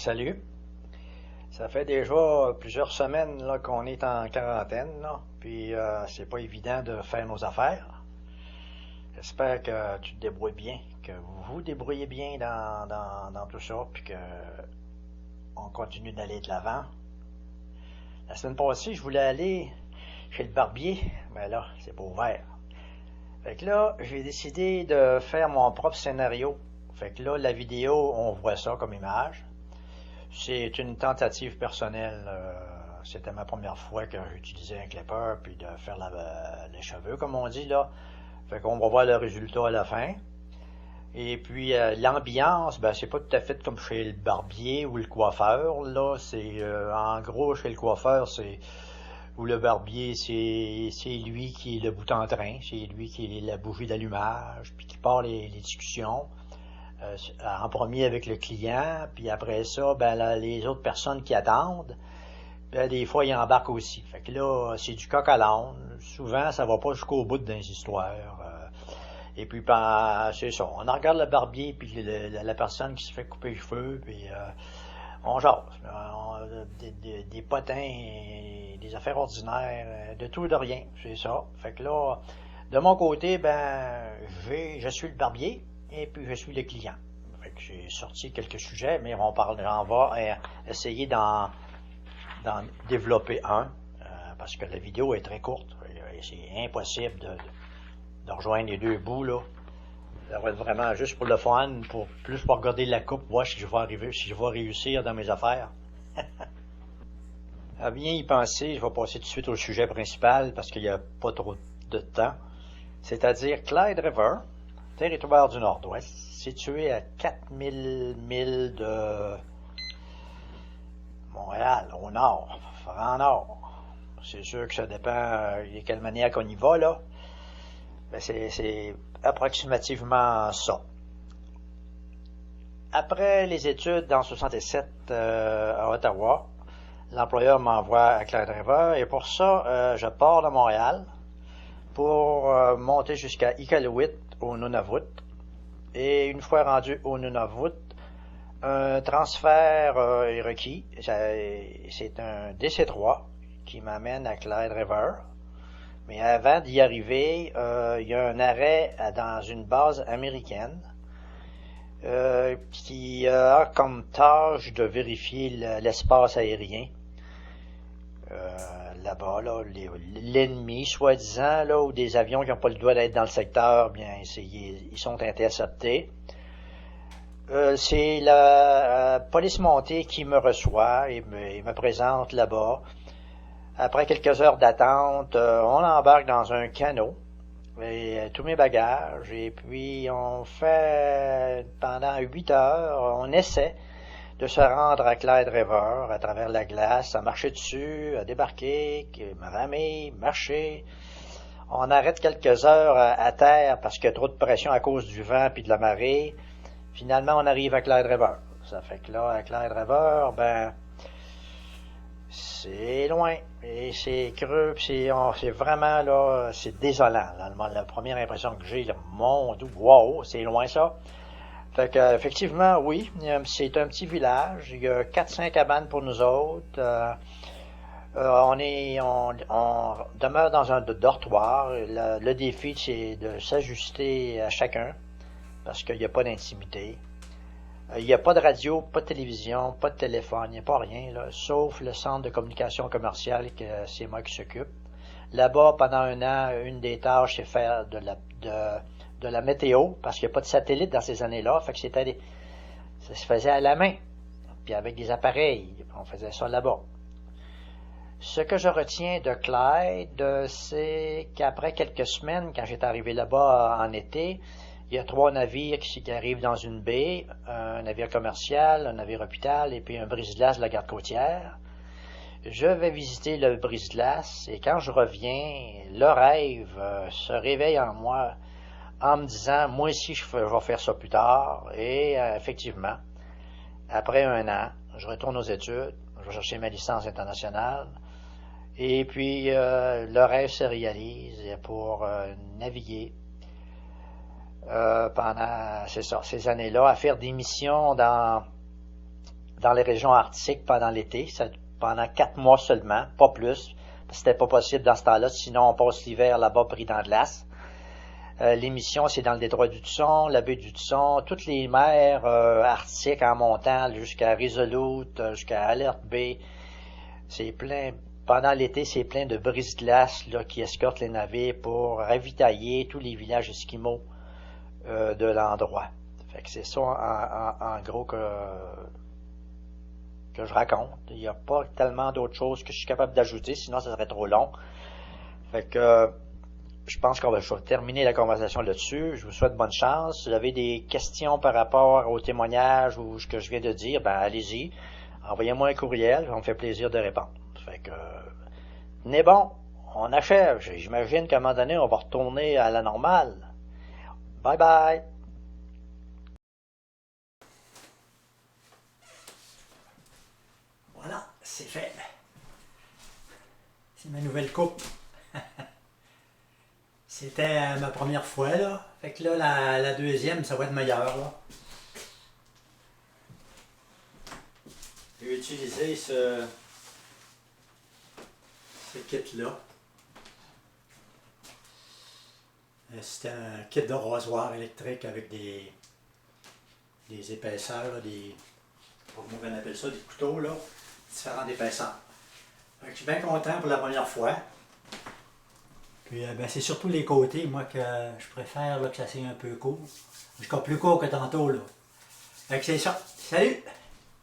Salut. Ça fait déjà plusieurs semaines là, qu'on est en quarantaine, là, puis c'est pas évident de faire nos affaires. J'espère que tu te débrouilles bien, que vous vous débrouillez bien dans tout ça, puis que on continue d'aller de l'avant. La semaine passée, je voulais aller chez le barbier, mais là, c'est pas ouvert. Fait que là, j'ai décidé de faire mon propre scénario. Fait que là, la vidéo, on voit ça comme image. C'est une tentative personnelle. C'était ma première fois que j'utilisais un clipper puis de faire les cheveux, comme on dit là. Fait qu'on va voir le résultat à la fin. Et puis l'ambiance, ben c'est pas tout à fait comme chez le barbier ou le coiffeur. Là, c'est en gros chez le coiffeur, c'est ou le barbier, c'est lui qui est le bout en train, c'est lui qui est la bougie d'allumage, puis qui part les discussions. En premier avec le client, puis après ça, ben les autres personnes qui attendent, ben, des fois, ils embarquent aussi. Fait que là, c'est du coq à l'âne. Souvent, ça va pas jusqu'au bout dans les histoires. Et puis, ben, c'est ça. On regarde le barbier, puis la personne qui se fait couper les cheveux, puis on jase. Des potins, des affaires ordinaires, de tout et de rien, c'est ça. Fait que là, de mon côté, ben, je suis le barbier, et puis je suis le client. Fait que j'ai sorti quelques sujets, mais on va essayer d'en développer un, parce que la vidéo est très courte. C'est impossible de rejoindre les deux bouts, là. Ça va être vraiment juste pour le fun, plus pour regarder la coupe, voir si je vais réussir dans mes affaires. À bien y penser, je vais passer tout de suite au sujet principal, parce qu'il n'y a pas trop de temps. C'est-à-dire Clyde River, territoire du Nord-Ouest, situé à 4000 milles de Montréal, au nord, en nord. C'est sûr que ça dépend de quelle manière qu'on y va, là. Mais c'est approximativement ça. Après les études en 67 à Ottawa, l'employeur m'envoie à Clyde River, et pour ça, je pars de Montréal pour monter jusqu'à Iqaluit, au Nunavut. Et une fois rendu au Nunavut, un transfert est requis. C'est un DC-3 qui m'amène à Clyde River. Mais avant d'y arriver, il y a un arrêt dans une base américaine qui a comme tâche de vérifier l'espace aérien. Là-bas, là, l'ennemi, soi-disant, là, ou des avions qui n'ont pas le droit d'être dans le secteur, bien, ils sont interceptés. C'est la police montée qui me reçoit et me présente là-bas. Après quelques heures d'attente, on embarque dans un canot, et tous mes bagages, et puis on fait, pendant 8 heures, on essaie de se rendre à Clyde River à travers la glace, à marcher dessus, à débarquer, me ramer, marcher. On arrête quelques heures à terre parce qu'il y a trop de pression à cause du vent puis de la marée. Finalement, on arrive à Clyde River. Ça fait que là, à Clyde River, ben, c'est loin et c'est creux, puis c'est vraiment là, c'est désolant. Là, la première impression que j'ai, là, mon Dieu, wow, c'est loin ça. Fait que, effectivement, oui, c'est un petit village. Il y a 4-5 cabanes pour nous autres. On demeure dans un dortoir. Le défi, c'est de s'ajuster à chacun parce qu'il n'y a pas d'intimité. Il n'y a pas de radio, pas de télévision, pas de téléphone, il n'y a pas rien, là, sauf le centre de communication commerciale que c'est moi qui s'occupe. Là-bas, pendant un an, une des tâches, c'est faire de la météo, parce qu'il n'y a pas de satellite dans ces années-là, fait que ça se faisait à la main, puis avec des appareils, on faisait ça là-bas. Ce que je retiens de Clyde, c'est qu'après quelques semaines, quand j'étais arrivé là-bas en été, il y a 3 navires qui arrivent dans une baie, un navire commercial, un navire hôpital et puis un brise-glace de la garde côtière. Je vais visiter le brise-glace et quand je reviens, le rêve se réveille en moi en me disant, moi aussi je vais faire ça plus tard. Et effectivement, après un an, je retourne aux études, je vais chercher ma licence internationale et puis le rêve se réalise pour naviguer. Pendant ces années-là, à faire des missions dans dans les régions arctiques pendant l'été, pendant 4 mois seulement, pas plus. C'était pas possible dans ce temps-là, sinon on passe l'hiver là-bas pris dans la glace. L'émission, c'est dans le détroit d'Hudson, la baie d'Hudson, toutes les mers arctiques en montant jusqu'à Resolute, jusqu'à Alert Bay. C'est plein. Pendant l'été, c'est plein de brise-glace là, qui escortent les navires pour ravitailler tous les villages esquimaux de l'endroit. Fait que c'est ça en gros que je raconte. Il n'y a pas tellement d'autres choses que je suis capable d'ajouter, sinon ça serait trop long. Fait que je pense qu'on va terminer la conversation là-dessus. Je vous souhaite bonne chance. Si vous avez des questions par rapport au témoignage ou ce que je viens de dire, ben allez-y. Envoyez-moi un courriel, ça me fait plaisir de répondre. Fait que tenez bon, on achève. J'imagine qu'à un moment donné, on va retourner à la normale. Bye bye! Voilà, c'est fait. C'est ma nouvelle coupe. C'était ma première fois, là. Fait que là, la deuxième, ça va être meilleur, là. J'ai utilisé ce kit-là. C'était un kit de rasoir électrique avec des épaisseurs, là, comment on appelle ça, des couteaux, là, différentes épaisseurs. Fait que je suis bien content pour la première fois. Puis ben, c'est surtout les côtés, moi, que je préfère là, que ça soit un peu court. Jusqu'à plus court que tantôt, là. Fait que c'est ça. Salut!